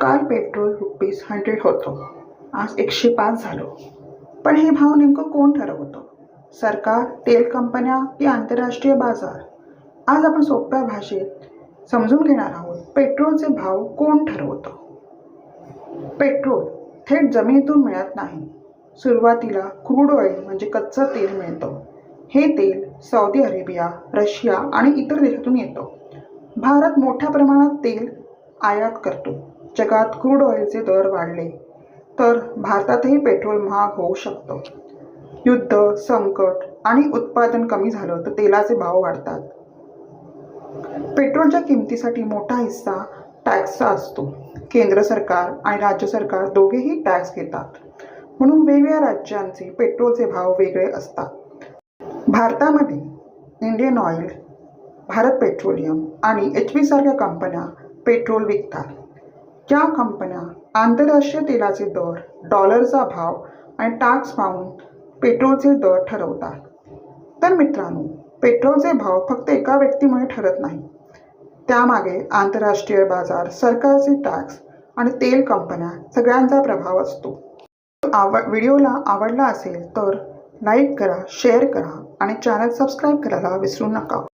काल पेट्रोल ₹100 होतं, आज 105 झालं. पण हे भाव नेमकं कोण ठरवतं? सरकार, तेल कंपन्या की आंतरराष्ट्रीय बाजार? आज आपण सोप्या भाषेत समजून घेणार आहोत. पेट्रोलचे भाव कोण ठरवतं? पेट्रोल थेट जमिनीतून मिळत नाही. सुरुवातीला क्रूड ऑइल म्हणजे कच्चं तेल मिळतं. हे तेल सौदी अरेबिया, रशिया आणि इतर देशातून येतं. भारत मोठ्या प्रमाणात तेल आयात करतो. जगात क्रूड ऑइलचे दर वाढले तर भारतातही पेट्रोल महाग होऊ शकतं. युद्ध, संकट आणि उत्पादन कमी झालं तर तेलाचे भाव वाढतात. पेट्रोलच्या किमतीसाठी मोठा हिस्सा टॅक्सचा असतो. केंद्र सरकार आणि राज्य सरकार दोघेही टॅक्स घेतात. म्हणून वेगवेगळ्या राज्यांचे पेट्रोलचे भाव वेगळे असतात. भारतामध्ये इंडियन ऑइल, भारत पेट्रोलियम आणि HP सारख्या कंपन्या पेट्रोल विकतात. या कंपन्या आंतरराष्ट्रीय तेलाचे दर, डॉलरचा भाव आणि टॅक्स पाहून पेट्रोलचे दर ठरवतात. तर मित्रांनो, पेट्रोलचे भाव फक्त एका व्यक्तीमुळे ठरत नाही. त्यामागे आंतरराष्ट्रीय बाजार, सरकारचे टॅक्स आणि तेल कंपन्या सगळ्यांचा प्रभाव असतो. व्हिडिओला आवडला असेल तर लाईक करा, शेअर करा आणि चॅनल सबस्क्राईब करायला विसरू नका.